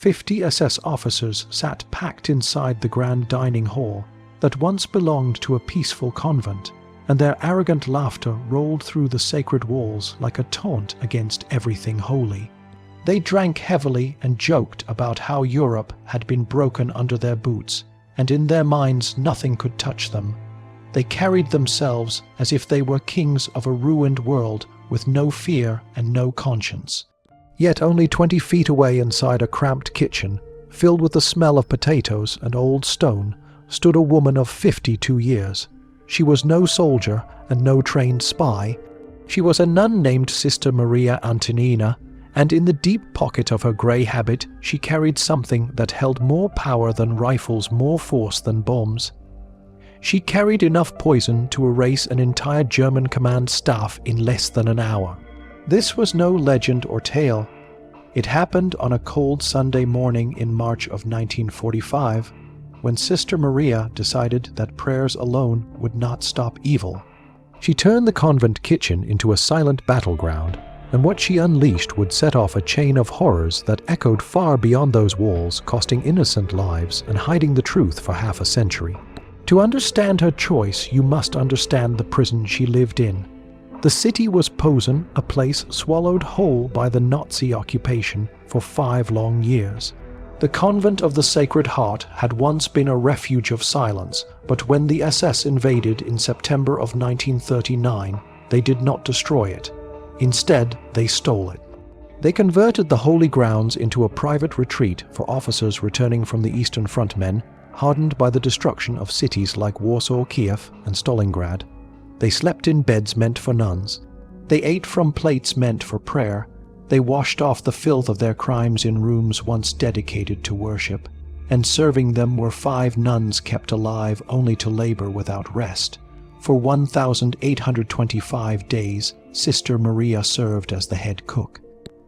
50 SS officers sat packed inside the grand dining hall that once belonged to a peaceful convent, and their arrogant laughter rolled through the sacred walls like a taunt against everything holy. They drank heavily and joked about how Europe had been broken under their boots, and in their minds nothing could touch them. They carried themselves as if they were kings of a ruined world with no fear and no conscience. Yet only 20 feet away inside a cramped kitchen, filled with the smell of potatoes and old stone, stood a woman of 52 years. She was no soldier and no trained spy. She was a nun named Sister Maria Antonina, and in the deep pocket of her grey habit she carried something that held more power than rifles, more force than bombs. She carried enough poison to erase an entire German command staff in less than an hour. This was no legend or tale. It happened on a cold Sunday morning in March of 1945, when Sister Maria decided that prayers alone would not stop evil. She turned the convent kitchen into a silent battleground, and what she unleashed would set off a chain of horrors that echoed far beyond those walls, costing innocent lives and hiding the truth for half a century. To understand her choice, you must understand the prison she lived in. The city was Posen, a place swallowed whole by the Nazi occupation for 5 long years. The convent of the Sacred Heart had once been a refuge of silence, but when the SS invaded in September of 1939, they did not destroy it. Instead, they stole it. They converted the holy grounds into a private retreat for officers returning from the Eastern Front men, hardened by the destruction of cities like Warsaw, Kiev, and Stalingrad. They slept in beds meant for nuns. They ate from plates meant for prayer. They washed off the filth of their crimes in rooms once dedicated to worship. And serving them were 5 nuns kept alive only to labor without rest. For 1,825 days, Sister Maria served as the head cook.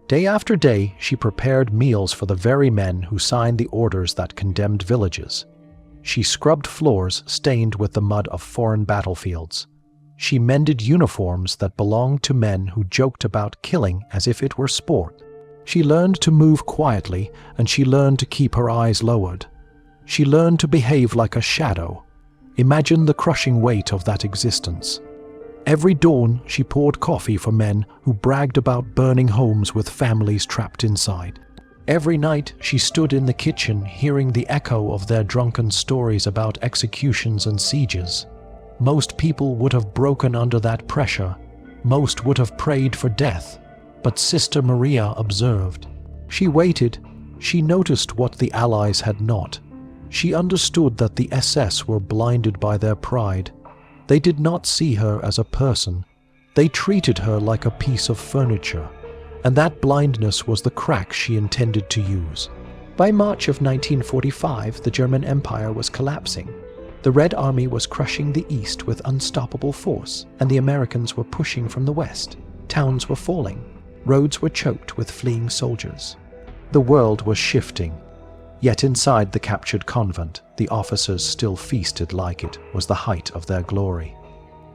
Day after day, she prepared meals for the very men who signed the orders that condemned villages. She scrubbed floors stained with the mud of foreign battlefields. She mended uniforms that belonged to men who joked about killing as if it were sport. She learned to move quietly, and she learned to keep her eyes lowered. She learned to behave like a shadow. Imagine the crushing weight of that existence. Every dawn, she poured coffee for men who bragged about burning homes with families trapped inside. Every night, she stood in the kitchen hearing the echo of their drunken stories about executions and sieges. Most people would have broken under that pressure. Most would have prayed for death. But Sister Maria observed. She waited. She noticed what the Allies had not. She understood that the SS were blinded by their pride. They did not see her as a person. They treated her like a piece of furniture. And that blindness was the crack she intended to use. By March of 1945, the German Empire was collapsing. The Red Army was crushing the East with unstoppable force, and the Americans were pushing from the West. Towns were falling. Roads were choked with fleeing soldiers. The world was shifting. Yet inside the captured convent, the officers still feasted like it was the height of their glory.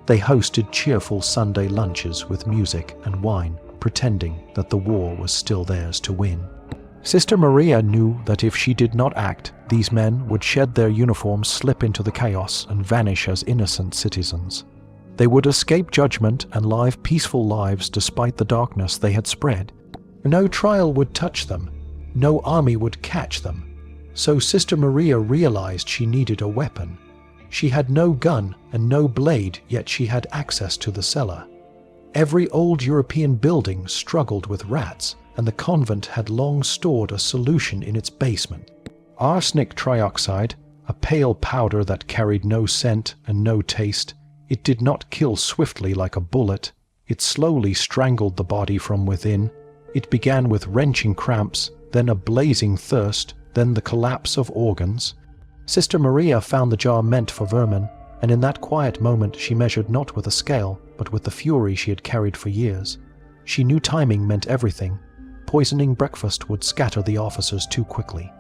They hosted cheerful Sunday lunches with music and wine, pretending that the war was still theirs to win. Sister Maria knew that if she did not act, these men would shed their uniforms, slip into the chaos, and vanish as innocent citizens. They would escape judgment and live peaceful lives despite the darkness they had spread. No trial would touch them. No army would catch them. So Sister Maria realized she needed a weapon. She had no gun and no blade, yet she had access to the cellar. Every old European building struggled with rats, and the convent had long stored a solution in its basement. Arsenic trioxide, a pale powder that carried no scent and no taste. It did not kill swiftly like a bullet. It slowly strangled the body from within. It began with wrenching cramps, then a blazing thirst, then the collapse of organs. Sister Maria found the jar meant for vermin, and in that quiet moment she measured not with a scale, but with the fury she had carried for years. She knew timing meant everything. Poisoning breakfast would scatter the officers too quickly.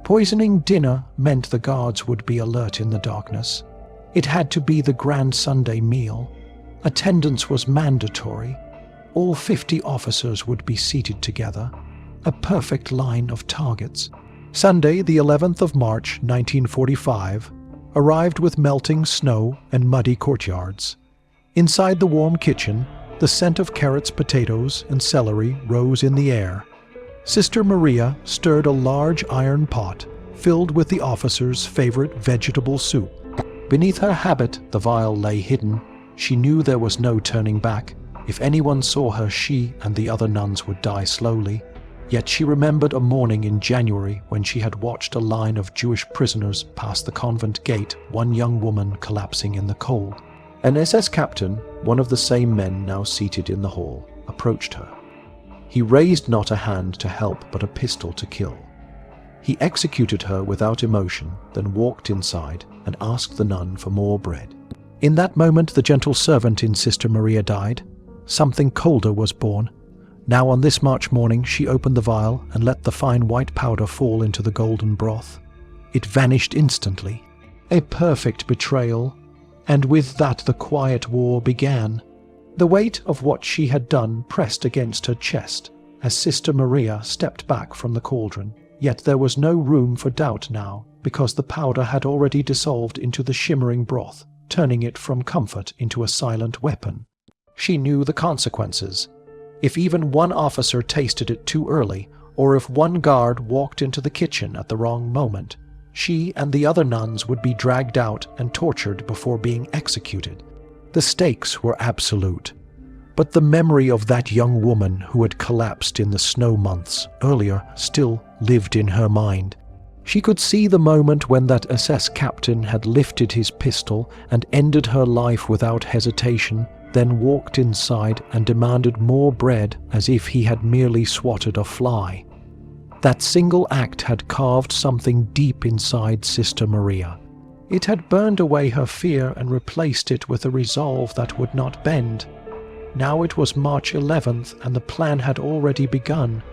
Poisoning dinner meant the guards would be alert in the darkness. It had to be the grand Sunday meal. Attendance was mandatory. All 50 officers would be seated together. A perfect line of targets. Sunday, the 11th of March, 1945, arrived with melting snow and muddy courtyards. Inside the warm kitchen, the scent of carrots, potatoes, and celery rose in the air. Sister Maria stirred a large iron pot filled with the officer's favorite vegetable soup. Beneath her habit, the vial lay hidden. She knew there was no turning back. If anyone saw her, she and the other nuns would die slowly. Yet she remembered a morning in January when she had watched a line of Jewish prisoners pass the convent gate, one young woman collapsing in the cold. An SS captain, one of the same men now seated in the hall, approached her. He raised not a hand to help but a pistol to kill. He executed her without emotion, then walked inside and asked the nun for more bread. In that moment the gentle servant in Sister Maria died. Something colder was born. Now on this March morning she opened the vial and let the fine white powder fall into the golden broth. It vanished instantly. A perfect betrayal. And with that the quiet war began. The weight of what she had done pressed against her chest as Sister Maria stepped back from the cauldron. Yet there was no room for doubt now, because the powder had already dissolved into the shimmering broth, turning it from comfort into a silent weapon. She knew the consequences. If even one officer tasted it too early, or if one guard walked into the kitchen at the wrong moment, she and the other nuns would be dragged out and tortured before being executed. The stakes were absolute. But the memory of that young woman who had collapsed in the snow months earlier still lived in her mind. She could see the moment when that SS captain had lifted his pistol and ended her life without hesitation, then walked inside and demanded more bread as if he had merely swatted a fly. That single act had carved something deep inside Sister Maria. It had burned away her fear and replaced it with a resolve that would not bend. Now it was March 11th and the plan had already begun.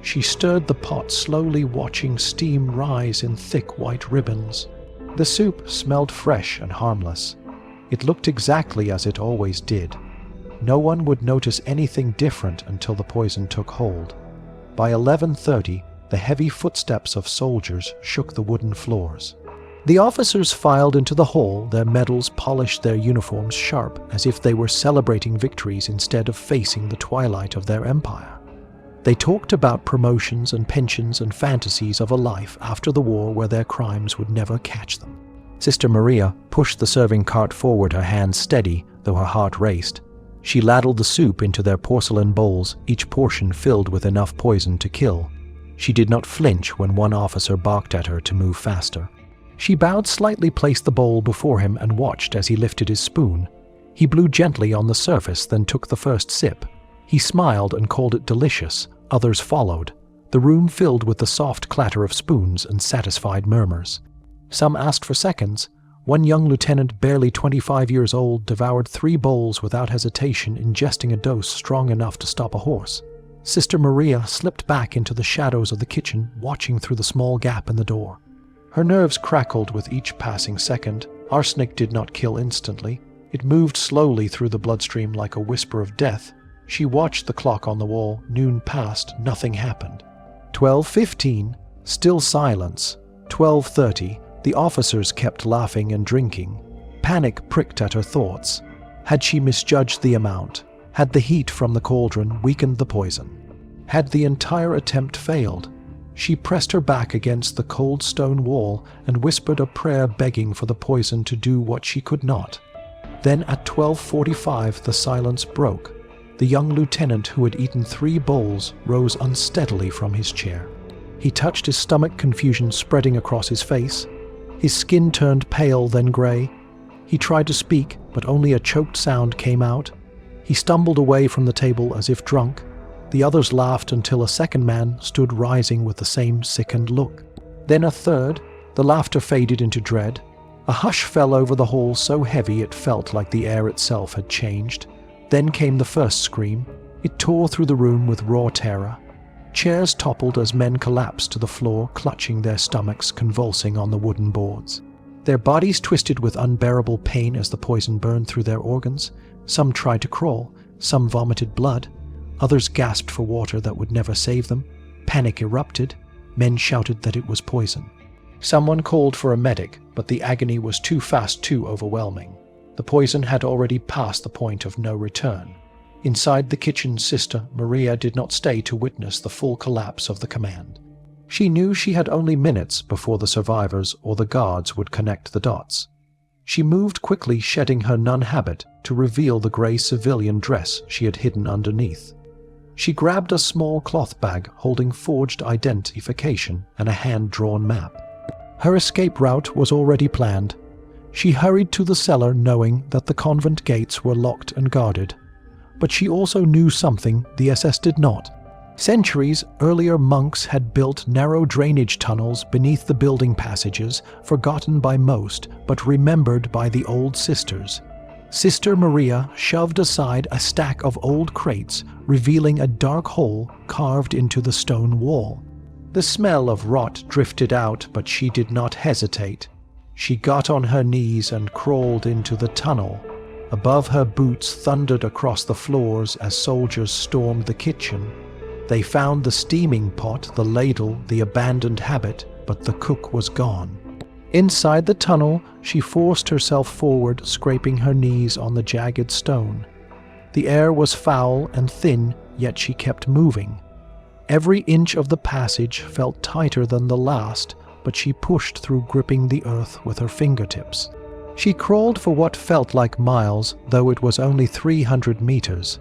She stirred the pot slowly, watching steam rise in thick white ribbons. The soup smelled fresh and harmless. It looked exactly as it always did. No one would notice anything different until the poison took hold. By 11:30, the heavy footsteps of soldiers shook the wooden floors. The officers filed into the hall, their medals polished, their uniforms sharp, as if they were celebrating victories instead of facing the twilight of their empire. They talked about promotions and pensions and fantasies of a life after the war where their crimes would never catch them. Sister Maria pushed the serving cart forward, her hands steady, though her heart raced. She ladled the soup into their porcelain bowls, each portion filled with enough poison to kill. She did not flinch when one officer barked at her to move faster. She bowed slightly, placed the bowl before him, and watched as he lifted his spoon. He blew gently on the surface, then took the first sip. He smiled and called it delicious. Others followed. The room filled with the soft clatter of spoons and satisfied murmurs. Some asked for seconds. One young lieutenant, barely 25 years old, devoured 3 bowls without hesitation, ingesting a dose strong enough to stop a horse. Sister Maria slipped back into the shadows of the kitchen, watching through the small gap in the door. Her nerves crackled with each passing second. Arsenic did not kill instantly. It moved slowly through the bloodstream like a whisper of death. She watched the clock on the wall. Noon passed. Nothing happened. 12:15. Still silence. 12:30. The officers kept laughing and drinking. Panic pricked at her thoughts. Had she misjudged the amount? Had the heat from the cauldron weakened the poison? Had the entire attempt failed? She pressed her back against the cold stone wall and whispered a prayer begging for the poison to do what she could not. Then at 12:45 the silence broke. The young lieutenant who had eaten 3 bowls rose unsteadily from his chair. He touched his stomach, confusion spreading across his face. His skin turned pale, then gray. He tried to speak, but only a choked sound came out. He stumbled away from the table as if drunk. The others laughed until a second man stood rising with the same sickened look. Then a third. The laughter faded into dread. A hush fell over the hall so heavy it felt like the air itself had changed. Then came the first scream. It tore through the room with raw terror. Chairs toppled as men collapsed to the floor, clutching their stomachs, convulsing on the wooden boards. Their bodies twisted with unbearable pain as the poison burned through their organs. Some tried to crawl. Some vomited blood. Others gasped for water that would never save them. Panic erupted. Men shouted that it was poison. Someone called for a medic, but the agony was too fast, too overwhelming. The poison had already passed the point of no return. Inside the kitchen, Sister Maria did not stay to witness the full collapse of the command. She knew she had only minutes before the survivors or the guards would connect the dots. She moved quickly, shedding her nun habit to reveal the grey civilian dress she had hidden underneath. She grabbed a small cloth bag holding forged identification and a hand-drawn map. Her escape route was already planned. She hurried to the cellar knowing that the convent gates were locked and guarded. But she also knew something the SS did not. Centuries earlier, monks had built narrow drainage tunnels beneath the building passages, forgotten by most, but remembered by the old sisters. Sister Maria shoved aside a stack of old crates, revealing a dark hole carved into the stone wall. The smell of rot drifted out, but she did not hesitate. She got on her knees and crawled into the tunnel. Above her, boots thundered across the floors as soldiers stormed the kitchen. They found the steaming pot, the ladle, the abandoned habit, but the cook was gone. Inside the tunnel, she forced herself forward, scraping her knees on the jagged stone. The air was foul and thin, yet she kept moving. Every inch of the passage felt tighter than the last, but she pushed through, gripping the earth with her fingertips. She crawled for what felt like miles, though it was only 300 meters.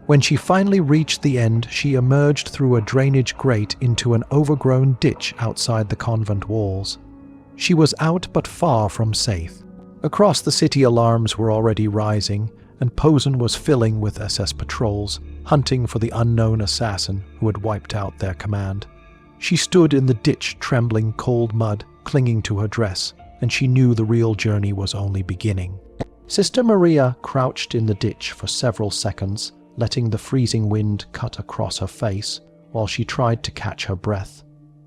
When she finally reached the end, she emerged through a drainage grate into an overgrown ditch outside the convent walls. She was out but far from safe. Across the city, alarms were already rising, and Posen was filling with SS patrols, hunting for the unknown assassin who had wiped out their command. She stood in the ditch, trembling cold mud, clinging to her dress, and she knew the real journey was only beginning. Sister Maria crouched in the ditch for several seconds, letting the freezing wind cut across her face while she tried to catch her breath.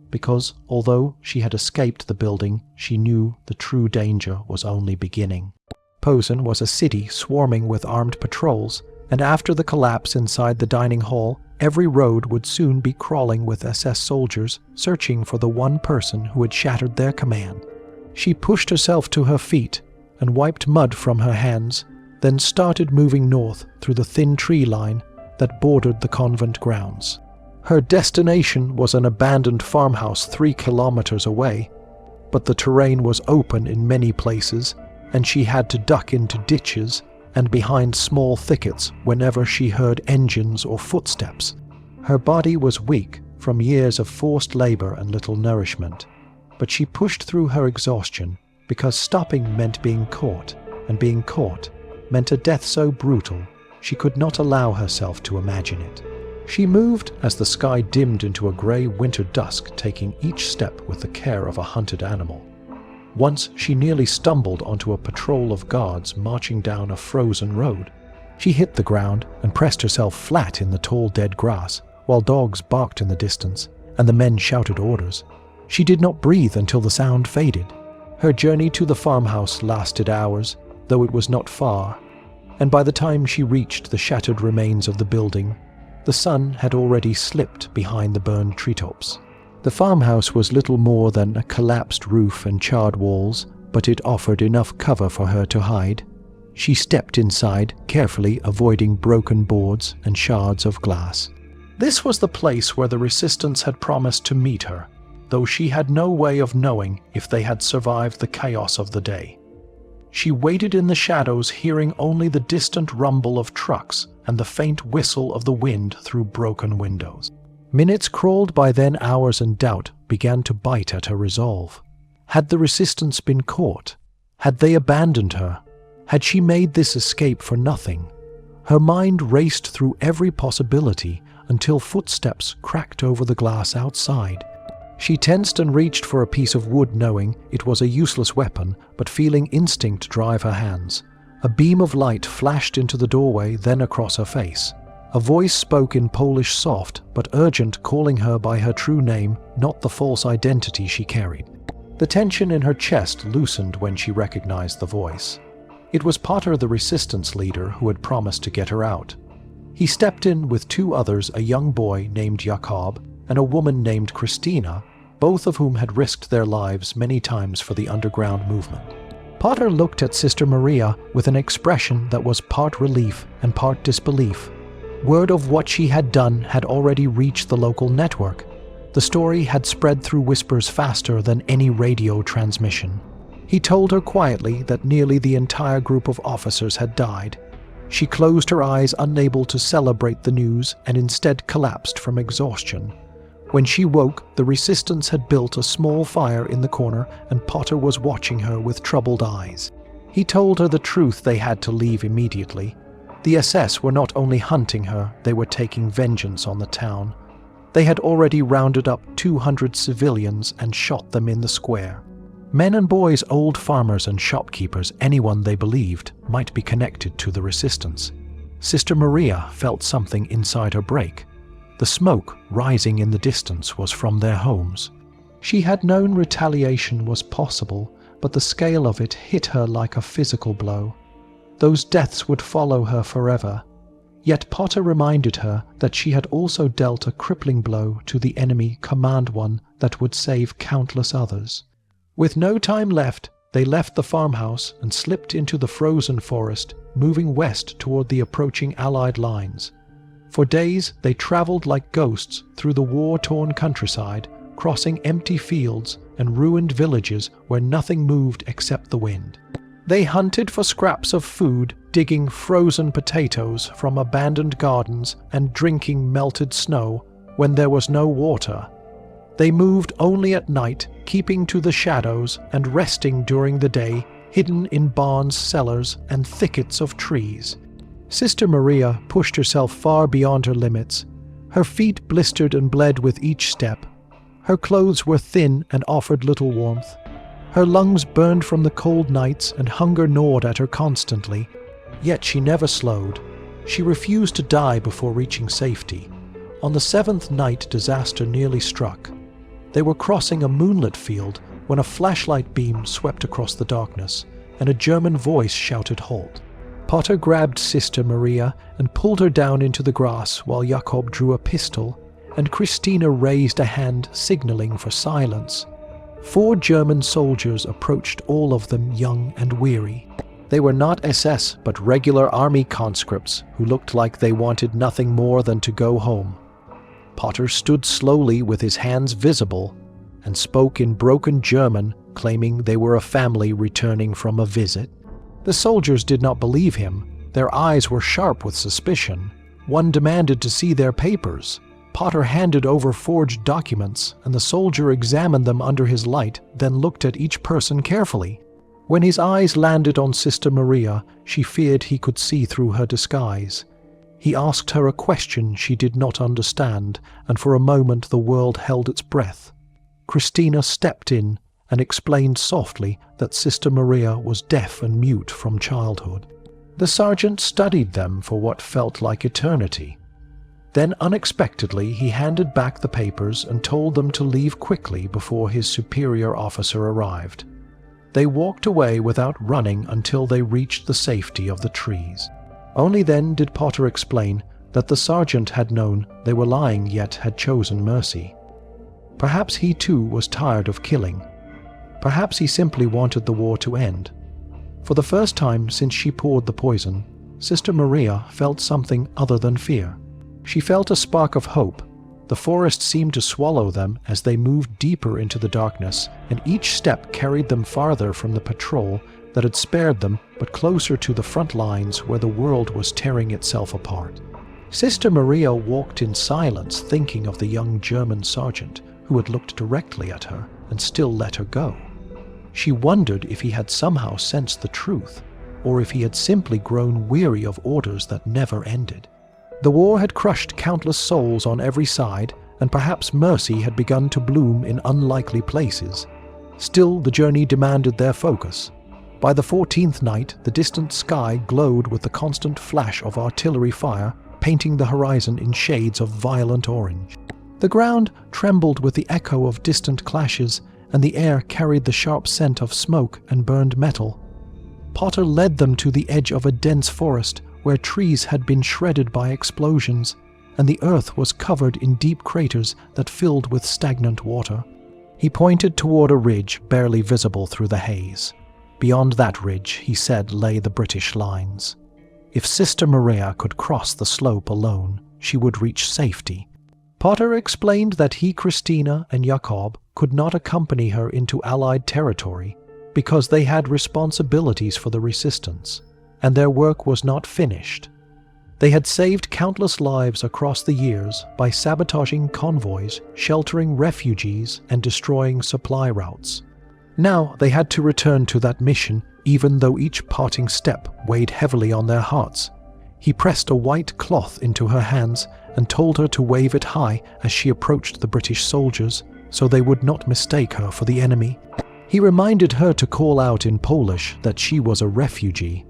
Because, although she had escaped the building, she knew the true danger was only beginning. Posen was a city swarming with armed patrols, and after the collapse inside the dining hall, every road would soon be crawling with SS soldiers searching for the one person who had shattered their command. She pushed herself to her feet and wiped mud from her hands, then started moving north through the thin tree line that bordered the convent grounds. Her destination was an abandoned farmhouse 3 kilometers away, but the terrain was open in many places, and she had to duck into ditches and behind small thickets whenever she heard engines or footsteps. Her body was weak from years of forced labor and little nourishment, but she pushed through her exhaustion because stopping meant being caught, and being caught meant a death so brutal she could not allow herself to imagine it. She moved as the sky dimmed into a grey winter dusk, taking each step with the care of a hunted animal. Once she nearly stumbled onto a patrol of guards marching down a frozen road. She hit the ground and pressed herself flat in the tall dead grass, while dogs barked in the distance and the men shouted orders. She did not breathe until the sound faded. Her journey to the farmhouse lasted hours, though it was not far, and by the time she reached the shattered remains of the building, the sun had already slipped behind the burned treetops. The farmhouse was little more than a collapsed roof and charred walls, but it offered enough cover for her to hide. She stepped inside, carefully avoiding broken boards and shards of glass. This was the place where the resistance had promised to meet her, though she had no way of knowing if they had survived the chaos of the day. She waited in the shadows, hearing only the distant rumble of trucks and the faint whistle of the wind through broken windows. Minutes crawled by, then hours, and doubt began to bite at her resolve. Had the resistance been caught? Had they abandoned her? Had she made this escape for nothing? Her mind raced through every possibility until footsteps cracked over the glass outside. She tensed and reached for a piece of wood, knowing it was a useless weapon, but feeling instinct drive her hands. A beam of light flashed into the doorway, then across her face. A voice spoke in Polish, soft but urgent, calling her by her true name, not the false identity she carried. The tension in her chest loosened when she recognized the voice. It was Potter, the resistance leader, who had promised to get her out. He stepped in with 2 others, a young boy named Jakob and a woman named Christina, both of whom had risked their lives many times for the underground movement. Potter looked at Sister Maria with an expression that was part relief and part disbelief. Word of what she had done had already reached the local network. The story had spread through whispers faster than any radio transmission. He told her quietly that nearly the entire group of officers had died. She closed her eyes, unable to celebrate the news, and instead collapsed from exhaustion. When she woke, the resistance had built a small fire in the corner, and Potter was watching her with troubled eyes. He told her the truth: they had to leave immediately. The SS were not only hunting her, they were taking vengeance on the town. They had already rounded up 200 civilians and shot them in the square. Men and boys, old farmers and shopkeepers, anyone they believed might be connected to the resistance. Sister Maria felt something inside her break. The smoke rising in the distance was from their homes. She had known retaliation was possible, but the scale of it hit her like a physical blow. Those deaths would follow her forever. Yet Potter reminded her that she had also dealt a crippling blow to the enemy Command One that would save countless others. With no time left, they left the farmhouse and slipped into the frozen forest, moving west toward the approaching Allied lines. For days, they traveled like ghosts through the war-torn countryside, crossing empty fields and ruined villages where nothing moved except the wind. They hunted for scraps of food, digging frozen potatoes from abandoned gardens and drinking melted snow when there was no water. They moved only at night, keeping to the shadows and resting during the day, hidden in barns, cellars, and thickets of trees. Sister Maria pushed herself far beyond her limits. Her feet blistered and bled with each step. Her clothes were thin and offered little warmth. Her lungs burned from the cold nights, and hunger gnawed at her constantly. Yet she never slowed. She refused to die before reaching safety. On the 7th night, disaster nearly struck. They were crossing a moonlit field when a flashlight beam swept across the darkness, and a German voice shouted halt. Potter grabbed Sister Maria and pulled her down into the grass while Jakob drew a pistol, and Christina raised a hand signaling for silence. 4 German soldiers approached, all of them young and weary. They were not SS, but regular army conscripts who looked like they wanted nothing more than to go home. Potter stood slowly with his hands visible and spoke in broken German, claiming they were a family returning from a visit. The soldiers did not believe him. Their eyes were sharp with suspicion. One demanded to see their papers. Potter handed over forged documents, and the soldier examined them under his light, then looked at each person carefully. When his eyes landed on Sister Maria, she feared he could see through her disguise. He asked her a question she did not understand, and for a moment the world held its breath. Christina stepped in and explained softly that Sister Maria was deaf and mute from childhood. The sergeant studied them for what felt like eternity. Then unexpectedly he handed back the papers and told them to leave quickly before his superior officer arrived. They walked away without running until they reached the safety of the trees. Only then did Potter explain that the sergeant had known they were lying yet had chosen mercy. Perhaps he too was tired of killing. Perhaps he simply wanted the war to end. For the first time since she poured the poison, Sister Maria felt something other than fear. She felt a spark of hope. The forest seemed to swallow them as they moved deeper into the darkness, and each step carried them farther from the patrol that had spared them, but closer to the front lines where the world was tearing itself apart. Sister Maria walked in silence, thinking of the young German sergeant who had looked directly at her and still let her go. She wondered if he had somehow sensed the truth, or if he had simply grown weary of orders that never ended. The war had crushed countless souls on every side, and perhaps mercy had begun to bloom in unlikely places. Still, the journey demanded their focus. By the 14th night, the distant sky glowed with the constant flash of artillery fire, painting the horizon in shades of violent orange. The ground trembled with the echo of distant clashes, and the air carried the sharp scent of smoke and burned metal. Potter led them to the edge of a dense forest where trees had been shredded by explosions, and the earth was covered in deep craters that filled with stagnant water. He pointed toward a ridge barely visible through the haze. Beyond that ridge, he said, lay the British lines. If Sister Maria could cross the slope alone, she would reach safety. Potter explained that he, Christina, and Jakob could not accompany her into Allied territory because they had responsibilities for the resistance, and their work was not finished. They had saved countless lives across the years by sabotaging convoys, sheltering refugees, and destroying supply routes. Now they had to return to that mission, even though each parting step weighed heavily on their hearts. He pressed a white cloth into her hands and told her to wave it high as she approached the British soldiers, so they would not mistake her for the enemy. He reminded her to call out in Polish that she was a refugee.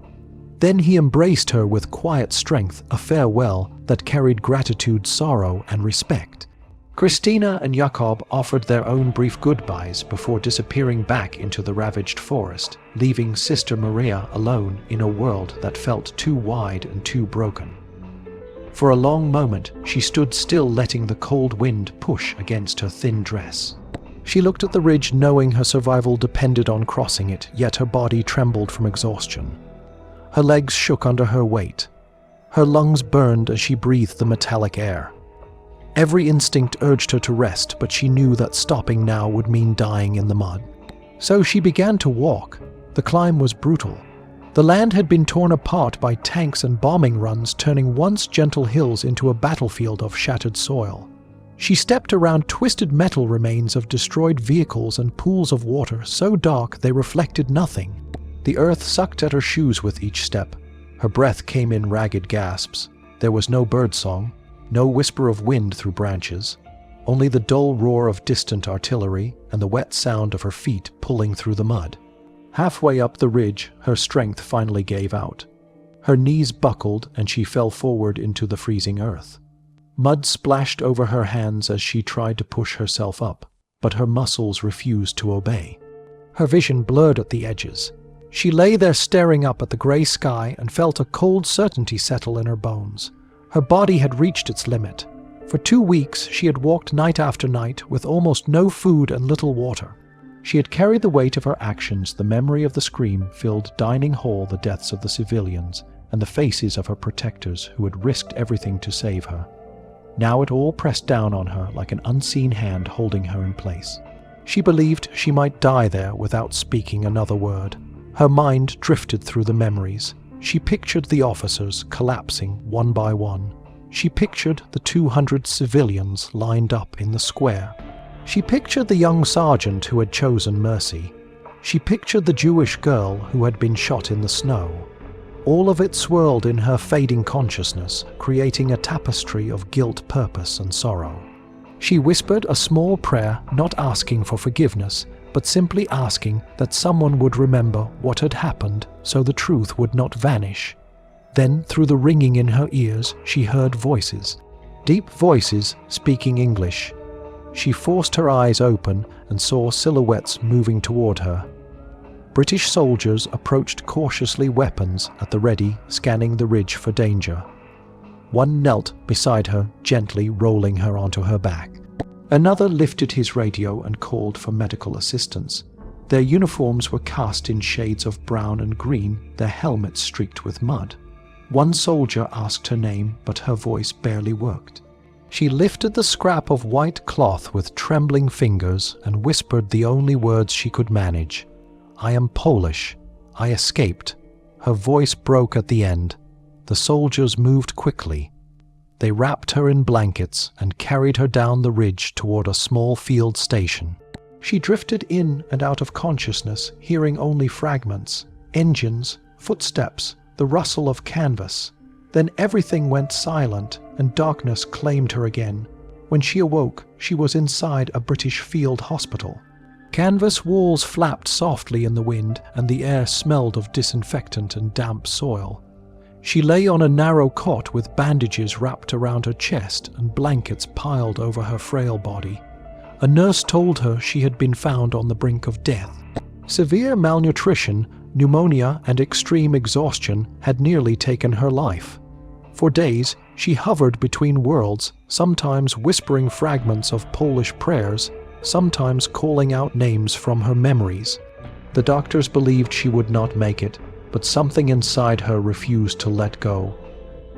Then he embraced her with quiet strength, a farewell that carried gratitude, sorrow, and respect. Christina and Jakob offered their own brief goodbyes before disappearing back into the ravaged forest, leaving Sister Maria alone in a world that felt too wide and too broken. For a long moment, she stood still, letting the cold wind push against her thin dress. She looked at the ridge, knowing her survival depended on crossing it, yet her body trembled from exhaustion. Her legs shook under her weight. Her lungs burned as she breathed the metallic air. Every instinct urged her to rest, but she knew that stopping now would mean dying in the mud. So she began to walk. The climb was brutal. The land had been torn apart by tanks and bombing runs, turning once gentle hills into a battlefield of shattered soil. She stepped around twisted metal remains of destroyed vehicles and pools of water so dark they reflected nothing. The earth sucked at her shoes with each step. Her breath came in ragged gasps. There was no birdsong, no whisper of wind through branches, only the dull roar of distant artillery and the wet sound of her feet pulling through the mud. Halfway up the ridge, her strength finally gave out. Her knees buckled and she fell forward into the freezing earth. Mud splashed over her hands as she tried to push herself up, but her muscles refused to obey. Her vision blurred at the edges. She lay there staring up at the grey sky and felt a cold certainty settle in her bones. Her body had reached its limit. For 2 weeks she had walked night after night with almost no food and little water. She had carried the weight of her actions. The memory of the scream filled dining hall, the deaths of the civilians, and the faces of her protectors who had risked everything to save her. Now it all pressed down on her like an unseen hand holding her in place. She believed she might die there without speaking another word. Her mind drifted through the memories. She pictured the officers collapsing one by one. She pictured the 200 civilians lined up in the square. She pictured the young sergeant who had chosen mercy. She pictured the Jewish girl who had been shot in the snow. All of it swirled in her fading consciousness, creating a tapestry of guilt, purpose, and sorrow. She whispered a small prayer, not asking for forgiveness, but simply asking that someone would remember what had happened so the truth would not vanish. Then, through the ringing in her ears, she heard voices, deep voices speaking English. She forced her eyes open and saw silhouettes moving toward her. British soldiers approached cautiously, weapons at the ready, scanning the ridge for danger. One knelt beside her, gently rolling her onto her back. Another lifted his radio and called for medical assistance. Their uniforms were cast in shades of brown and green, their helmets streaked with mud. One soldier asked her name, but her voice barely worked. She lifted the scrap of white cloth with trembling fingers and whispered the only words she could manage. "I am Polish. I escaped." Her voice broke at the end. The soldiers moved quickly. They wrapped her in blankets and carried her down the ridge toward a small field station. She drifted in and out of consciousness, hearing only fragments, engines, footsteps, the rustle of canvas. Then everything went silent and darkness claimed her again. When she awoke, she was inside a British field hospital. Canvas walls flapped softly in the wind and the air smelled of disinfectant and damp soil. She lay on a narrow cot with bandages wrapped around her chest and blankets piled over her frail body. A nurse told her she had been found on the brink of death. Severe malnutrition, pneumonia, and extreme exhaustion had nearly taken her life. For days, she hovered between worlds, sometimes whispering fragments of Polish prayers, sometimes calling out names from her memories. The doctors believed she would not make it, but something inside her refused to let go.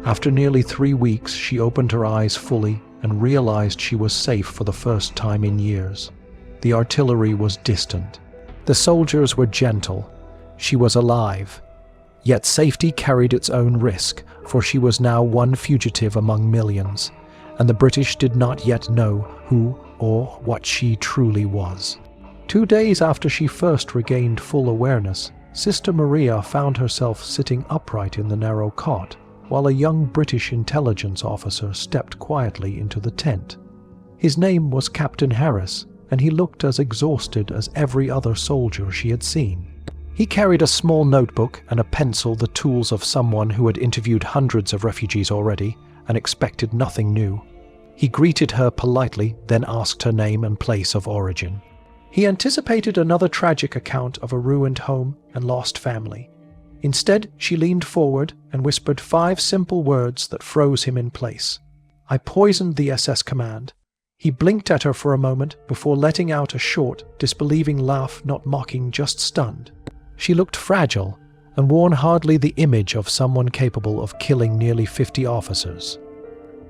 After nearly 3 weeks, she opened her eyes fully and realized she was safe for the first time in years. The artillery was distant. The soldiers were gentle. She was alive. Yet safety carried its own risk, for she was now one fugitive among millions, and the British did not yet know who or what she truly was. 2 days after she first regained full awareness, Sister Maria found herself sitting upright in the narrow cot, while a young British intelligence officer stepped quietly into the tent. His name was Captain Harris, and he looked as exhausted as every other soldier she had seen. He carried a small notebook and a pencil, the tools of someone who had interviewed hundreds of refugees already and expected nothing new. He greeted her politely, then asked her name and place of origin. He anticipated another tragic account of a ruined home and lost family. Instead, she leaned forward and whispered 5 simple words that froze him in place. "I poisoned the SS command." He blinked at her for a moment before letting out a short, disbelieving laugh, not mocking, just stunned. She looked fragile and wore hardly the image of someone capable of killing nearly 50 officers.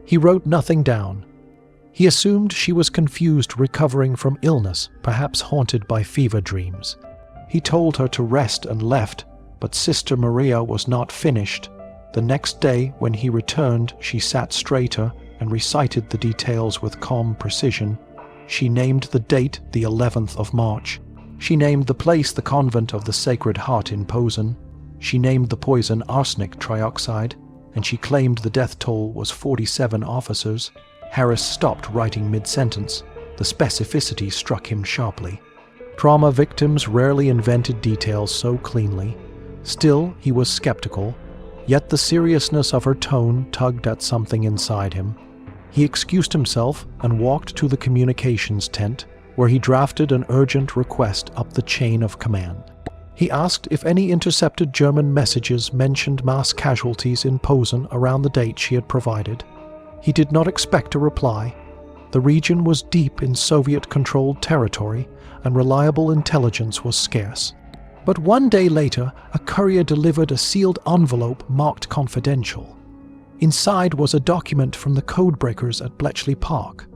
He wrote nothing down. He assumed she was confused, recovering from illness, perhaps haunted by fever dreams. He told her to rest and left, but Sister Maria was not finished. The next day, when he returned, she sat straighter and recited the details with calm precision. She named the date, the 11th of March. She named the place, the convent of the Sacred Heart in Posen. She named the poison arsenic trioxide, and she claimed the death toll was 47 officers. Harris stopped writing mid-sentence. The specificity struck him sharply. Trauma victims rarely invented details so cleanly. Still, he was skeptical, yet the seriousness of her tone tugged at something inside him. He excused himself and walked to the communications tent, where he drafted an urgent request up the chain of command. He asked if any intercepted German messages mentioned mass casualties in Posen around the date she had provided. He did not expect a reply. The region was deep in Soviet-controlled territory, and reliable intelligence was scarce. But 1 day later, a courier delivered a sealed envelope marked confidential. Inside was a document from the codebreakers at Bletchley Park.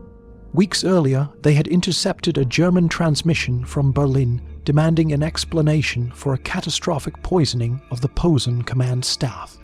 Weeks earlier, they had intercepted a German transmission from Berlin demanding an explanation for a catastrophic poisoning of the Posen command staff.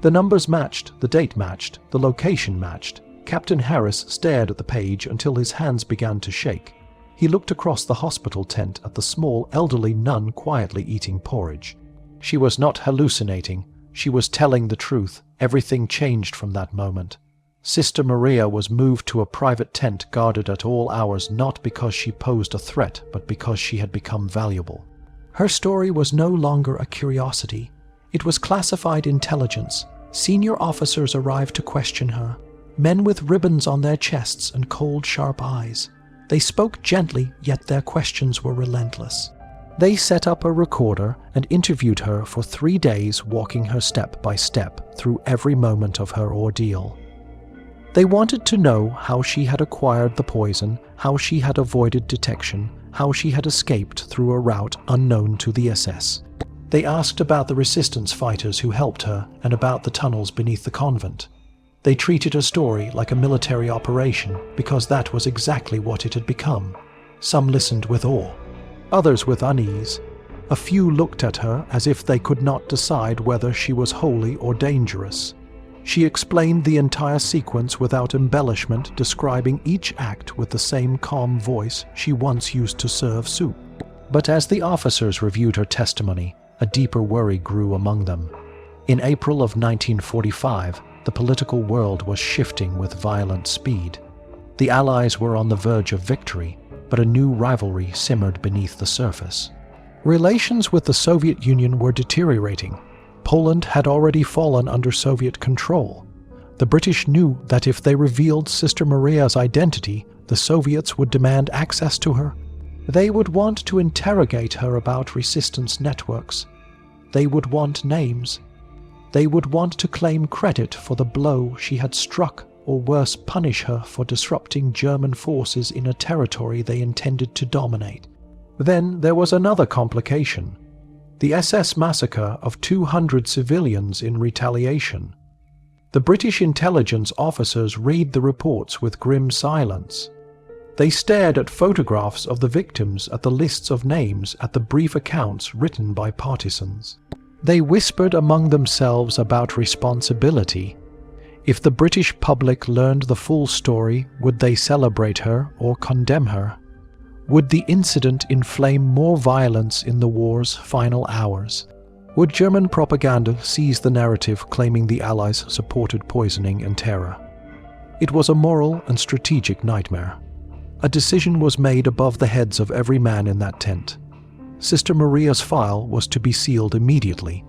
The numbers matched, the date matched, the location matched. Captain Harris stared at the page until his hands began to shake. He looked across the hospital tent at the small, elderly nun quietly eating porridge. She was not hallucinating. She was telling the truth. Everything changed from that moment. Sister Maria was moved to a private tent guarded at all hours, not because she posed a threat, but because she had become valuable. Her story was no longer a curiosity. It was classified intelligence. Senior officers arrived to question her. Men with ribbons on their chests and cold, sharp eyes. They spoke gently, yet their questions were relentless. They set up a recorder and interviewed her for 3 days, walking her step by step through every moment of her ordeal. They wanted to know how she had acquired the poison, how she had avoided detection, how she had escaped through a route unknown to the SS. They asked about the resistance fighters who helped her and about the tunnels beneath the convent. They treated her story like a military operation because that was exactly what it had become. Some listened with awe, others with unease. A few looked at her as if they could not decide whether she was holy or dangerous. She explained the entire sequence without embellishment, describing each act with the same calm voice she once used to serve soup. But as the officers reviewed her testimony, a deeper worry grew among them. In April of 1945, the political world was shifting with violent speed. The Allies were on the verge of victory, but a new rivalry simmered beneath the surface. Relations with the Soviet Union were deteriorating. Poland had already fallen under Soviet control. The British knew that if they revealed Sister Maria's identity, the Soviets would demand access to her. They would want to interrogate her about resistance networks. They would want names. They would want to claim credit for the blow she had struck or worse, punish her for disrupting German forces in a territory they intended to dominate. Then there was another complication: the SS massacre of 200 civilians in retaliation. The British intelligence officers read the reports with grim silence. They stared at photographs of the victims, at the lists of names, at the brief accounts written by partisans. They whispered among themselves about responsibility. If the British public learned the full story, would they celebrate her or condemn her? Would the incident inflame more violence in the war's final hours? Would German propaganda seize the narrative claiming the Allies supported poisoning and terror? It was a moral and strategic nightmare. A decision was made above the heads of every man in that tent. Sister Maria's file was to be sealed immediately.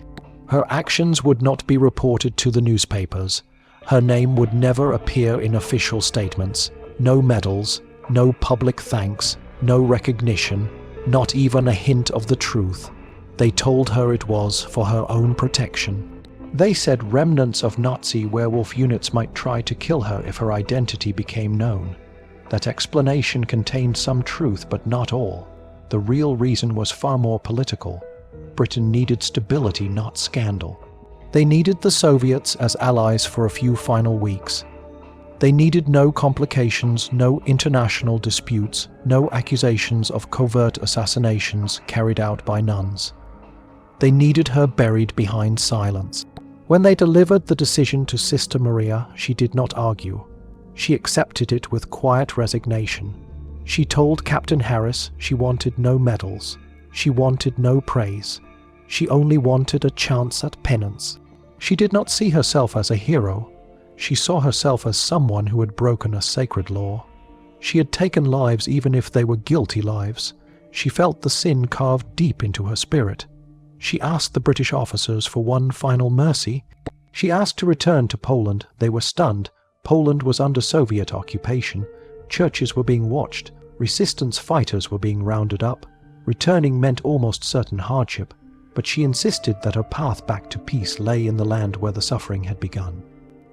Her actions would not be reported to the newspapers. Her name would never appear in official statements. No medals, no public thanks, no recognition, not even a hint of the truth. They told her it was for her own protection. They said remnants of Nazi werewolf units might try to kill her if her identity became known. That explanation contained some truth, but not all. The real reason was far more political. Britain needed stability, not scandal. They needed the Soviets as allies for a few final weeks. They needed no complications, no international disputes, no accusations of covert assassinations carried out by nuns. They needed her buried behind silence. When they delivered the decision to Sister Maria, she did not argue. She accepted it with quiet resignation. She told Captain Harris she wanted no medals. She wanted no praise. She only wanted a chance at penance. She did not see herself as a hero. She saw herself as someone who had broken a sacred law. She had taken lives even if they were guilty lives. She felt the sin carved deep into her spirit. She asked the British officers for one final mercy. She asked to return to Poland. They were stunned. Poland was under Soviet occupation. Churches were being watched. Resistance fighters were being rounded up. Returning meant almost certain hardship, but she insisted that her path back to peace lay in the land where the suffering had begun.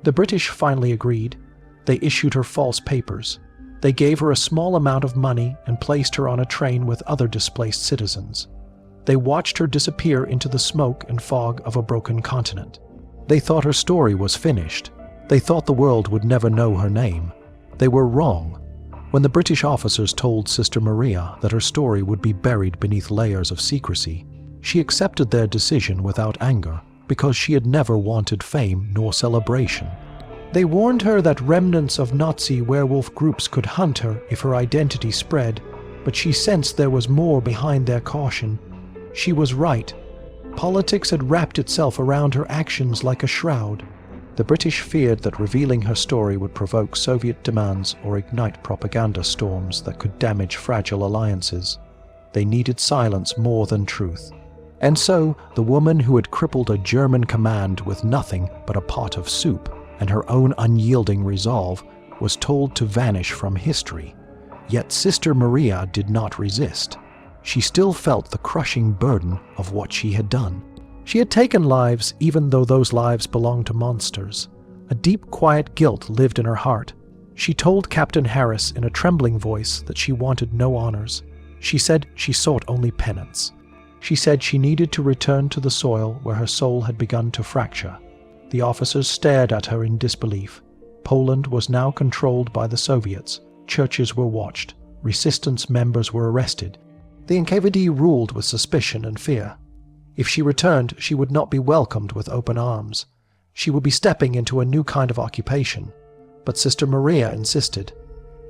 The British finally agreed. They issued her false papers. They gave her a small amount of money and placed her on a train with other displaced citizens. They watched her disappear into the smoke and fog of a broken continent. They thought her story was finished. They thought the world would never know her name. They were wrong. When the British officers told Sister Maria that her story would be buried beneath layers of secrecy, she accepted their decision without anger, because she had never wanted fame nor celebration. They warned her that remnants of Nazi werewolf groups could hunt her if her identity spread, but she sensed there was more behind their caution. She was right. Politics had wrapped itself around her actions like a shroud. The British feared that revealing her story would provoke Soviet demands or ignite propaganda storms that could damage fragile alliances. They needed silence more than truth. And so, the woman who had crippled a German command with nothing but a pot of soup and her own unyielding resolve was told to vanish from history. Yet Sister Maria did not resist. She still felt the crushing burden of what she had done. She had taken lives even though those lives belonged to monsters. A deep, quiet guilt lived in her heart. She told Captain Harris in a trembling voice that she wanted no honors. She said she sought only penance. She said she needed to return to the soil where her soul had begun to fracture. The officers stared at her in disbelief. Poland was now controlled by the Soviets. Churches were watched. Resistance members were arrested. The NKVD ruled with suspicion and fear. If she returned, she would not be welcomed with open arms. She would be stepping into a new kind of occupation. But Sister Maria insisted.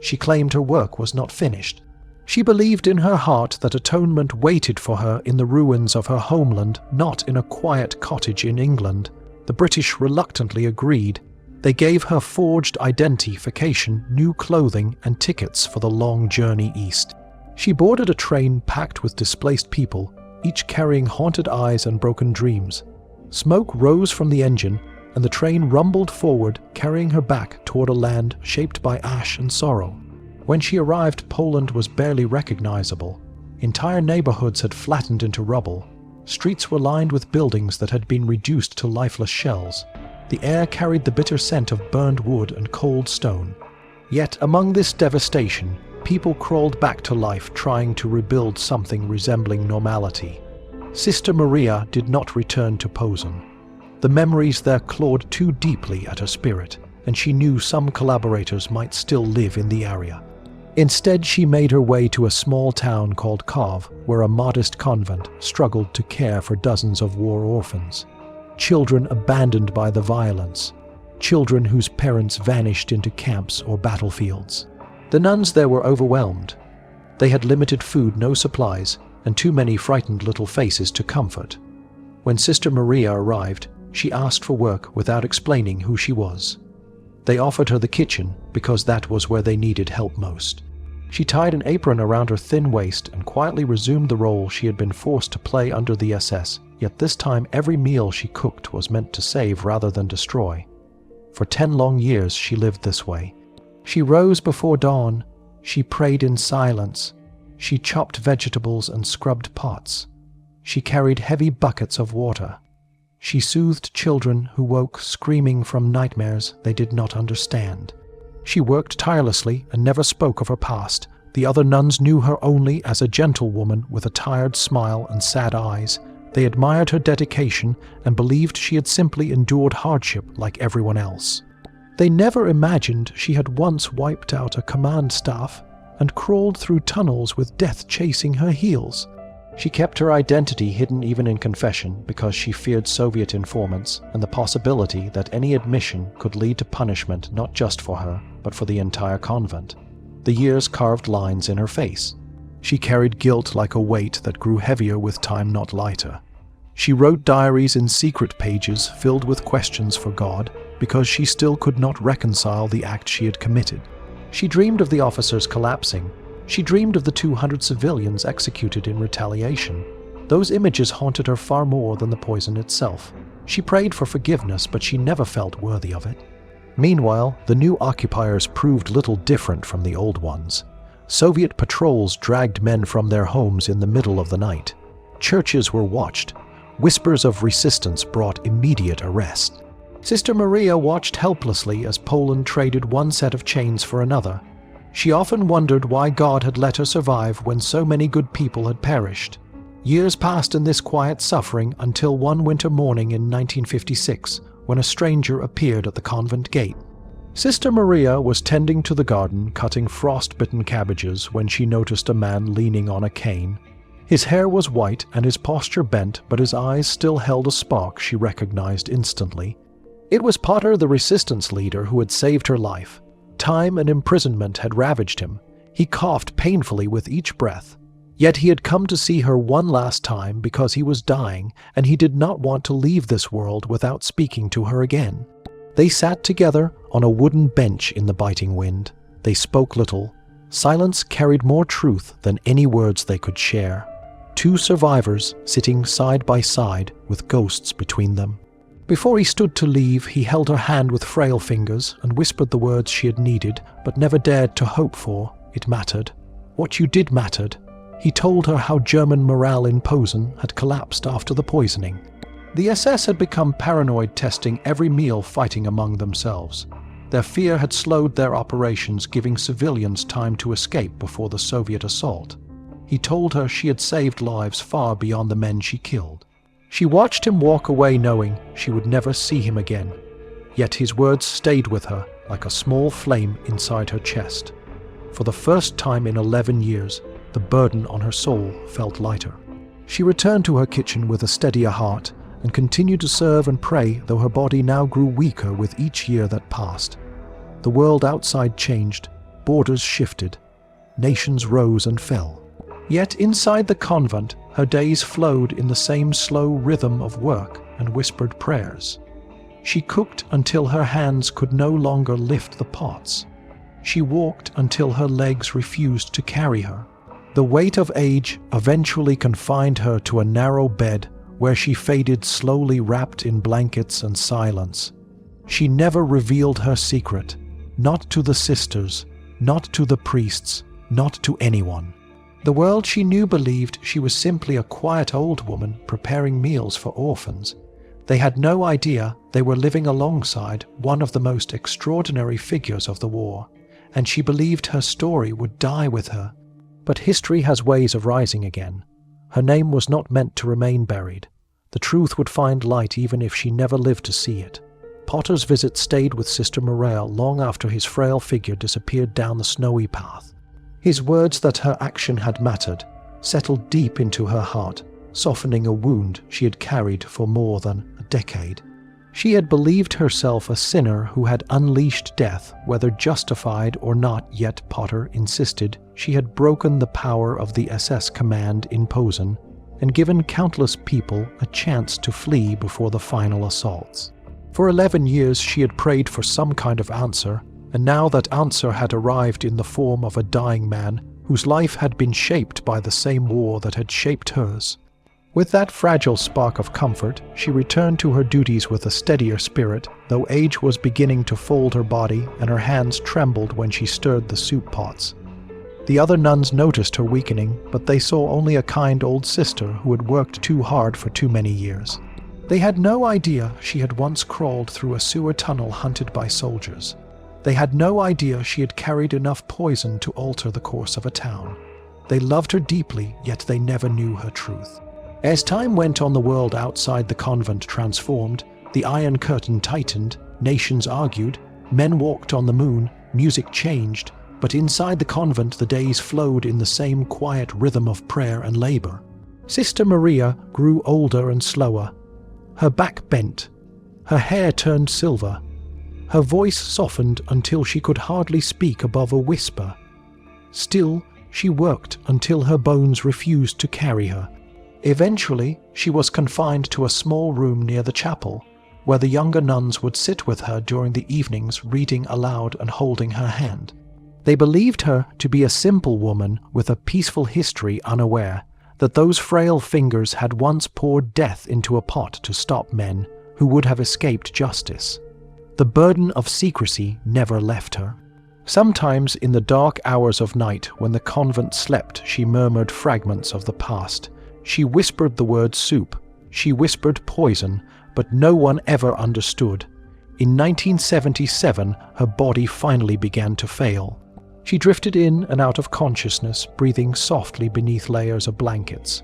She claimed her work was not finished. She believed in her heart that atonement waited for her in the ruins of her homeland, not in a quiet cottage in England. The British reluctantly agreed. They gave her forged identification, new clothing, and tickets for the long journey east. She boarded a train packed with displaced people, each carrying haunted eyes and broken dreams. Smoke rose from the engine, and the train rumbled forward, carrying her back toward a land shaped by ash and sorrow. When she arrived, Poland was barely recognizable. Entire neighborhoods had flattened into rubble. Streets were lined with buildings that had been reduced to lifeless shells. The air carried the bitter scent of burned wood and cold stone. Yet among this devastation, people crawled back to life trying to rebuild something resembling normality. Sister Maria did not return to Posen. The memories there clawed too deeply at her spirit, and she knew some collaborators might still live in the area. Instead, she made her way to a small town called Kov, where a modest convent struggled to care for dozens of war orphans. Children abandoned by the violence. Children whose parents vanished into camps or battlefields. The nuns there were overwhelmed. They had limited food, no supplies, and too many frightened little faces to comfort. When Sister Maria arrived, she asked for work without explaining who she was. They offered her the kitchen because that was where they needed help most. She tied an apron around her thin waist and quietly resumed the role she had been forced to play under the SS, yet this time every meal she cooked was meant to save rather than destroy. For 10 long years she lived this way. She rose before dawn, she prayed in silence, she chopped vegetables and scrubbed pots. She carried heavy buckets of water. She soothed children who woke screaming from nightmares they did not understand. She worked tirelessly and never spoke of her past. The other nuns knew her only as a gentle woman with a tired smile and sad eyes. They admired her dedication and believed she had simply endured hardship like everyone else. They never imagined she had once wiped out a command staff and crawled through tunnels with death chasing her heels. She kept her identity hidden even in confession because she feared Soviet informants and the possibility that any admission could lead to punishment not just for her, but for the entire convent. The years carved lines in her face. She carried guilt like a weight that grew heavier with time, not lighter. She wrote diaries in secret pages filled with questions for God because she still could not reconcile the act she had committed. She dreamed of the officers collapsing. She dreamed of the 200 civilians executed in retaliation. Those images haunted her far more than the poison itself. She prayed for forgiveness, but she never felt worthy of it. Meanwhile, the new occupiers proved little different from the old ones. Soviet patrols dragged men from their homes in the middle of the night. Churches were watched. Whispers of resistance brought immediate arrest. Sister Maria watched helplessly as Poland traded one set of chains for another. She often wondered why God had let her survive when so many good people had perished. Years passed in this quiet suffering until one winter morning in 1956, when a stranger appeared at the convent gate. Sister Maria was tending to the garden, cutting frost-bitten cabbages, when she noticed a man leaning on a cane. His hair was white and his posture bent, but his eyes still held a spark she recognized instantly. It was Potter, the resistance leader, who had saved her life. Time and imprisonment had ravaged him. He coughed painfully with each breath. Yet he had come to see her one last time because he was dying, and he did not want to leave this world without speaking to her again. They sat together on a wooden bench in the biting wind. They spoke little. Silence carried more truth than any words they could share. Two survivors sitting side by side with ghosts between them. Before he stood to leave, he held her hand with frail fingers and whispered the words she had needed but never dared to hope for. It mattered. What you did mattered. He told her how German morale in Posen had collapsed after the poisoning. The SS had become paranoid, testing every meal, fighting among themselves. Their fear had slowed their operations, giving civilians time to escape before the Soviet assault. He told her she had saved lives far beyond the men she killed. She watched him walk away knowing she would never see him again. Yet his words stayed with her like a small flame inside her chest. For the first time in 11 years, the burden on her soul felt lighter. She returned to her kitchen with a steadier heart and continued to serve and pray, though her body now grew weaker with each year that passed. The world outside changed, borders shifted, nations rose and fell. Yet inside the convent, her days flowed in the same slow rhythm of work and whispered prayers. She cooked until her hands could no longer lift the pots. She walked until her legs refused to carry her. The weight of age eventually confined her to a narrow bed where she faded slowly, wrapped in blankets and silence. She never revealed her secret, not to the sisters, not to the priests, not to anyone. The world she knew believed she was simply a quiet old woman preparing meals for orphans. They had no idea they were living alongside one of the most extraordinary figures of the war, and she believed her story would die with her. But history has ways of rising again. Her name was not meant to remain buried. The truth would find light even if she never lived to see it. Potter's visit stayed with Sister Maria long after his frail figure disappeared down the snowy path. His words that her action had mattered settled deep into her heart, softening a wound she had carried for more than a decade. She had believed herself a sinner who had unleashed death, whether justified or not, yet Potter insisted she had broken the power of the SS command in Posen and given countless people a chance to flee before the final assaults. For 11 years she had prayed for some kind of answer, and now that answer had arrived in the form of a dying man whose life had been shaped by the same war that had shaped hers. With that fragile spark of comfort, she returned to her duties with a steadier spirit, though age was beginning to fold her body and her hands trembled when she stirred the soup pots. The other nuns noticed her weakening, but they saw only a kind old sister who had worked too hard for too many years. They had no idea she had once crawled through a sewer tunnel hunted by soldiers. They had no idea she had carried enough poison to alter the course of a town. They loved her deeply, yet they never knew her truth. As time went on, the world outside the convent transformed, the Iron Curtain tightened, nations argued, men walked on the moon, music changed, but inside the convent the days flowed in the same quiet rhythm of prayer and labor. Sister Maria grew older and slower. Her back bent. Her hair turned silver. Her voice softened until she could hardly speak above a whisper. Still, she worked until her bones refused to carry her. Eventually, she was confined to a small room near the chapel, where the younger nuns would sit with her during the evenings, reading aloud and holding her hand. They believed her to be a simple woman with a peaceful history, unaware that those frail fingers had once poured death into a pot to stop men who would have escaped justice. The burden of secrecy never left her. Sometimes in the dark hours of night, when the convent slept, she murmured fragments of the past. She whispered the word soup. She whispered poison, but no one ever understood. In 1977, her body finally began to fail. She drifted in and out of consciousness, breathing softly beneath layers of blankets.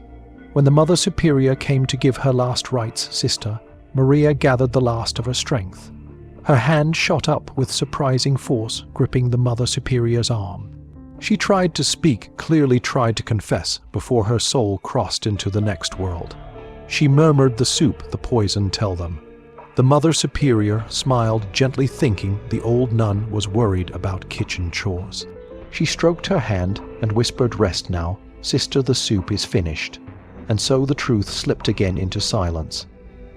When the Mother Superior came to give her last rites, Sister Maria gathered the last of her strength. Her hand shot up with surprising force, gripping the Mother Superior's arm. She tried to speak, clearly tried to confess, before her soul crossed into the next world. She murmured the soup, the poison, tell them. The Mother Superior smiled, gently thinking the old nun was worried about kitchen chores. She stroked her hand and whispered, "Rest now, Sister, the soup is finished." And so the truth slipped again into silence.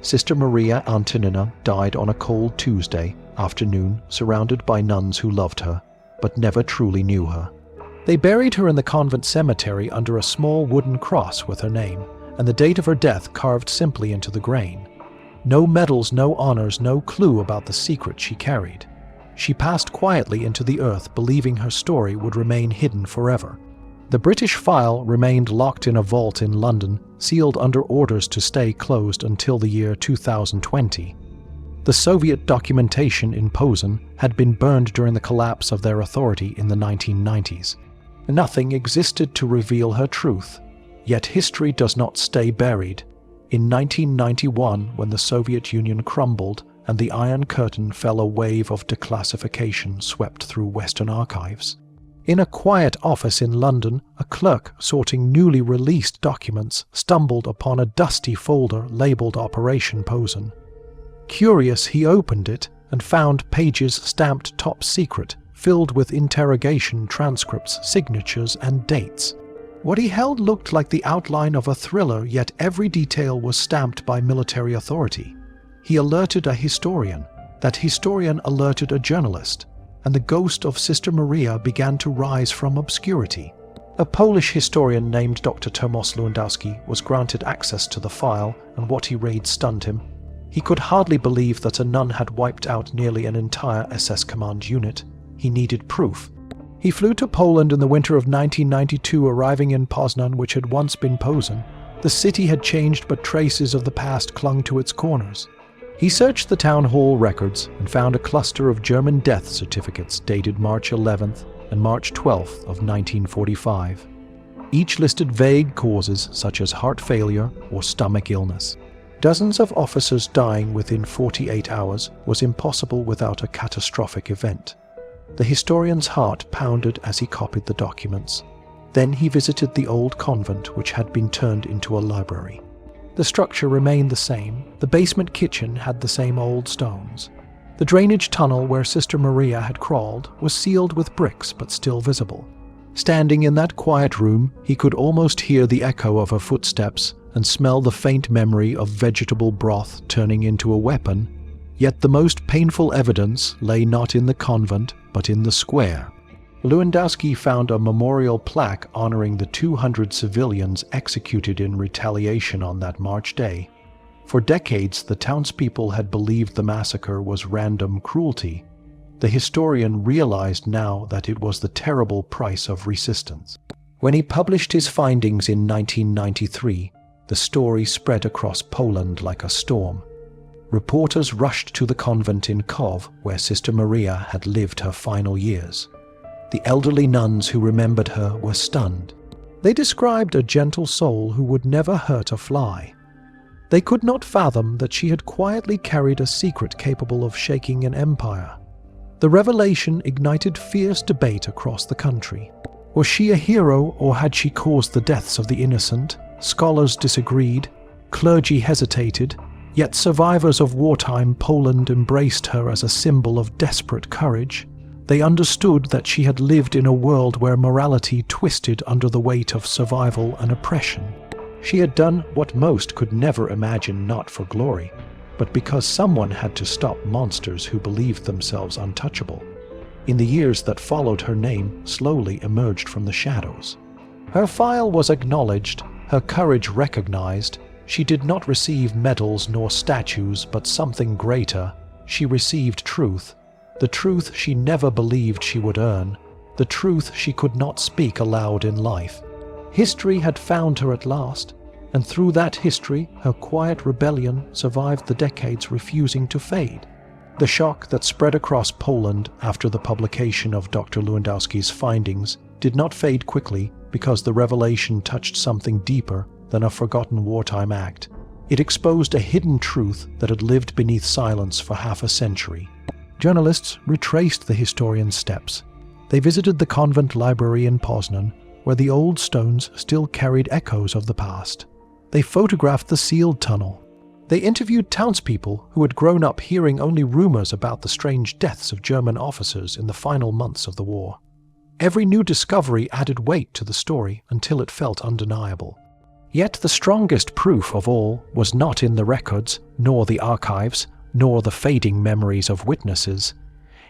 Sister Maria Antonina died on a cold Tuesday afternoon, surrounded by nuns who loved her, but never truly knew her. They buried her in the convent cemetery under a small wooden cross with her name, and the date of her death carved simply into the grain. No medals, no honors, no clue about the secret she carried. She passed quietly into the earth, believing her story would remain hidden forever. The British file remained locked in a vault in London, sealed under orders to stay closed until the year 2020. The Soviet documentation in Posen had been burned during the collapse of their authority in the 1990s. Nothing existed to reveal her truth. Yet history does not stay buried. In 1991, when the Soviet Union crumbled and the Iron Curtain fell, a wave of declassification swept through Western archives. In a quiet office in London, a clerk sorting newly released documents stumbled upon a dusty folder labeled Operation Posen. Curious, he opened it and found pages stamped Top Secret, filled with interrogation transcripts, signatures, and dates. What he held looked like the outline of a thriller, yet every detail was stamped by military authority. He alerted a historian. That historian alerted a journalist, and the ghost of Sister Maria began to rise from obscurity. A Polish historian named Dr. Tomasz Lewandowski was granted access to the file, and what he read stunned him. He could hardly believe that a nun had wiped out nearly an entire SS command unit. He needed proof. He flew to Poland in the winter of 1992, arriving in Poznan, which had once been Posen. The city had changed, but traces of the past clung to its corners. He searched the town hall records and found a cluster of German death certificates dated March 11th and March 12th of 1945. Each listed vague causes such as heart failure or stomach illness. Dozens of officers dying within 48 hours was impossible without a catastrophic event. The historian's heart pounded as he copied the documents. Then he visited the old convent, which had been turned into a library. The structure remained the same. The basement kitchen had the same old stones. The drainage tunnel where Sister Maria had crawled was sealed with bricks but still visible. Standing in that quiet room, he could almost hear the echo of her footsteps and smell the faint memory of vegetable broth turning into a weapon. Yet the most painful evidence lay not in the convent, but in the square. Lewandowski found a memorial plaque honoring the 200 civilians executed in retaliation on that March day. For decades, the townspeople had believed the massacre was random cruelty. The historian realized now that it was the terrible price of resistance. When he published his findings in 1993, the story spread across Poland like a storm. Reporters rushed to the convent in Kov, where Sister Maria had lived her final years. The elderly nuns who remembered her were stunned. They described a gentle soul who would never hurt a fly. They could not fathom that she had quietly carried a secret capable of shaking an empire. The revelation ignited fierce debate across the country. Was she a hero, or had she caused the deaths of the innocent? Scholars disagreed, clergy hesitated, yet survivors of wartime Poland embraced her as a symbol of desperate courage. They understood that she had lived in a world where morality twisted under the weight of survival and oppression. She had done what most could never imagine, not for glory, but because someone had to stop monsters who believed themselves untouchable. In the years that followed, her name slowly emerged from the shadows. Her file was acknowledged, her courage recognized. She did not receive medals nor statues, but something greater. She received truth. The truth she never believed she would earn. The truth she could not speak aloud in life. History had found her at last, and through that history, her quiet rebellion survived the decades, refusing to fade. The shock that spread across Poland after the publication of Dr. Lewandowski's findings did not fade quickly, because the revelation touched something deeper than a forgotten wartime act. It exposed a hidden truth that had lived beneath silence for half a century. Journalists retraced the historian's steps. They visited the convent library in Poznan, where the old stones still carried echoes of the past. They photographed the sealed tunnel. They interviewed townspeople who had grown up hearing only rumors about the strange deaths of German officers in the final months of the war. Every new discovery added weight to the story until it felt undeniable. Yet the strongest proof of all was not in the records, nor the archives, nor the fading memories of witnesses.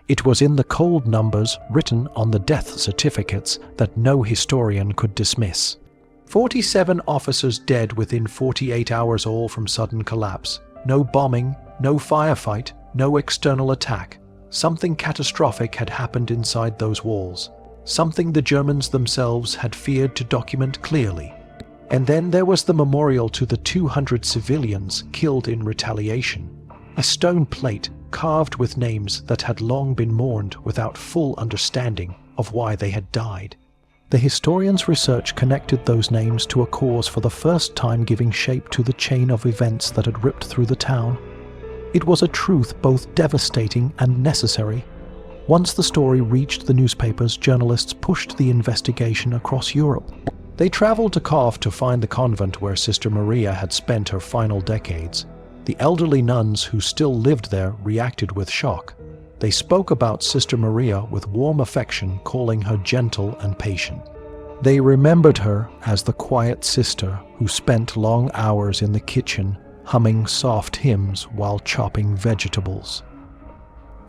It was in the cold numbers written on the death certificates that no historian could dismiss. 47 officers dead within 48 hours, all from sudden collapse. No bombing, no firefight, no external attack. Something catastrophic had happened inside those walls. Something the Germans themselves had feared to document clearly. And then there was the memorial to the 200 civilians killed in retaliation. A stone plate carved with names that had long been mourned without full understanding of why they had died. The historian's research connected those names to a cause for the first time, giving shape to the chain of events that had ripped through the town. It was a truth both devastating and necessary. Once the story reached the newspapers, journalists pushed the investigation across Europe. They traveled to Kov to find the convent where Sister Maria had spent her final decades. The elderly nuns who still lived there reacted with shock. They spoke about Sister Maria with warm affection, calling her gentle and patient. They remembered her as the quiet sister who spent long hours in the kitchen humming soft hymns while chopping vegetables.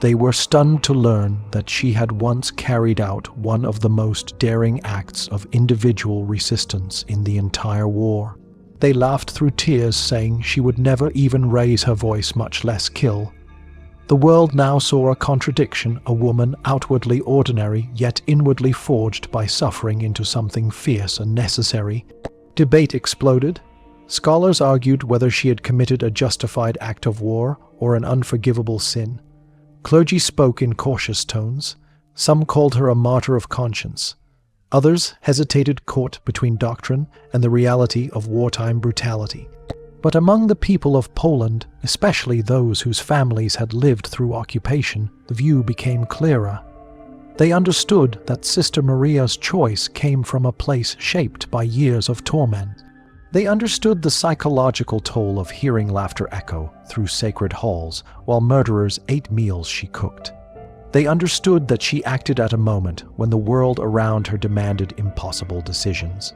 They were stunned to learn that she had once carried out one of the most daring acts of individual resistance in the entire war. They laughed through tears, saying she would never even raise her voice, much less kill. The world now saw a contradiction, a woman outwardly ordinary, yet inwardly forged by suffering into something fierce and necessary. Debate exploded. Scholars argued whether she had committed a justified act of war or an unforgivable sin. Clergy spoke in cautious tones. Some called her a martyr of conscience. Others hesitated caught between doctrine and the reality of wartime brutality. But among the people of Poland, especially those whose families had lived through occupation, the view became clearer. They understood that Sister Maria's choice came from a place shaped by years of torment. They understood the psychological toll of hearing laughter echo through sacred halls while murderers ate meals she cooked. They understood that she acted at a moment when the world around her demanded impossible decisions.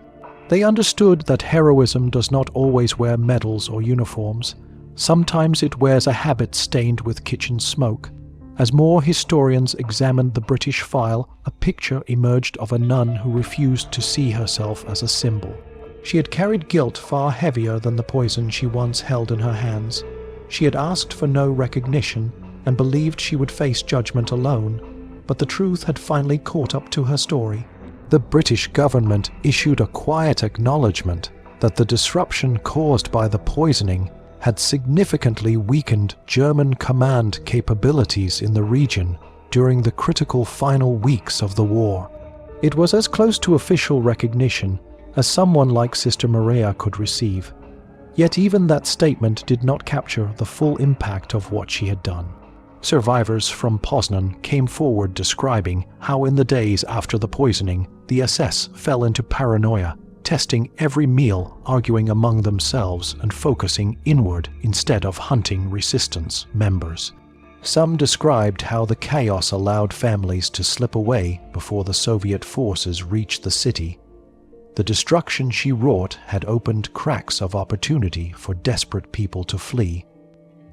They understood that heroism does not always wear medals or uniforms. Sometimes it wears a habit stained with kitchen smoke. As more historians examined the British file, a picture emerged of a nun who refused to see herself as a symbol. She had carried guilt far heavier than the poison she once held in her hands. She had asked for no recognition and believed she would face judgment alone, but the truth had finally caught up to her story. The British government issued a quiet acknowledgement that the disruption caused by the poisoning had significantly weakened German command capabilities in the region during the critical final weeks of the war. It was as close to official recognition as someone like Sister Maria could receive. Yet even that statement did not capture the full impact of what she had done. Survivors from Poznan came forward describing how in the days after the poisoning, the SS fell into paranoia, testing every meal, arguing among themselves and focusing inward instead of hunting resistance members. Some described how the chaos allowed families to slip away before the Soviet forces reached the city. The destruction she wrought had opened cracks of opportunity for desperate people to flee.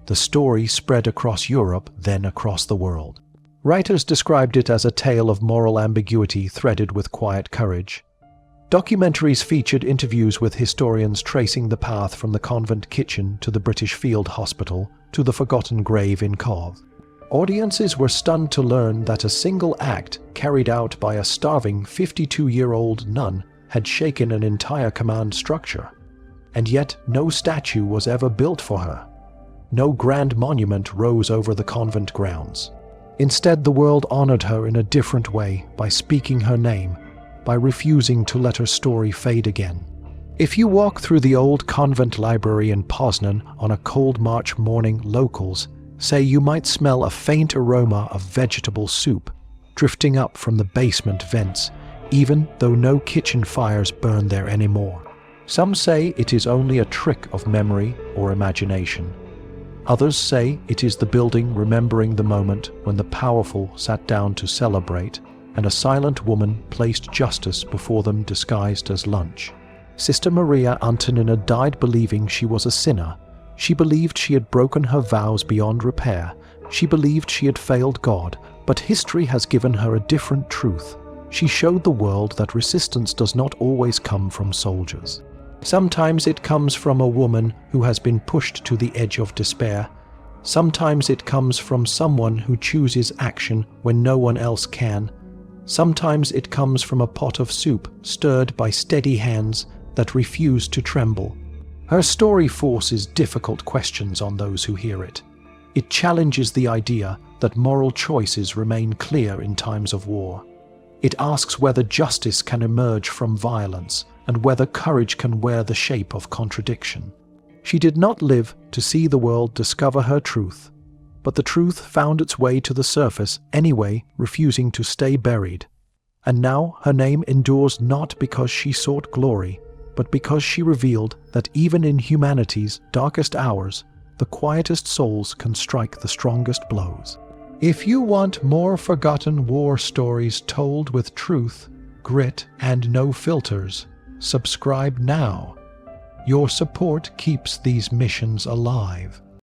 The story spread across Europe, then across the world. Writers described it as a tale of moral ambiguity threaded with quiet courage. Documentaries featured interviews with historians tracing the path from the convent kitchen to the British field hospital to the forgotten grave in Kov. Audiences were stunned to learn that a single act carried out by a starving 52-year-old nun had shaken an entire command structure. And yet no statue was ever built for her. No grand monument rose over the convent grounds. Instead, the world honored her in a different way by speaking her name, by refusing to let her story fade again. If you walk through the old convent library in Poznan on a cold March morning, locals say you might smell a faint aroma of vegetable soup drifting up from the basement vents, even though no kitchen fires burn there anymore. Some say it is only a trick of memory or imagination. Others say it is the building remembering the moment when the powerful sat down to celebrate, and a silent woman placed justice before them disguised as lunch. Sister Maria Antonina died believing she was a sinner. She believed she had broken her vows beyond repair. She believed she had failed God, but history has given her a different truth. She showed the world that resistance does not always come from soldiers. Sometimes it comes from a woman who has been pushed to the edge of despair. Sometimes it comes from someone who chooses action when no one else can. Sometimes it comes from a pot of soup stirred by steady hands that refuse to tremble. Her story forces difficult questions on those who hear it. It challenges the idea that moral choices remain clear in times of war. It asks whether justice can emerge from violence and whether courage can wear the shape of contradiction. She did not live to see the world discover her truth, but the truth found its way to the surface anyway, refusing to stay buried. And now her name endures not because she sought glory, but because she revealed that even in humanity's darkest hours, the quietest souls can strike the strongest blows. If you want more forgotten war stories told with truth, grit, and no filters, subscribe now. Your support keeps these missions alive.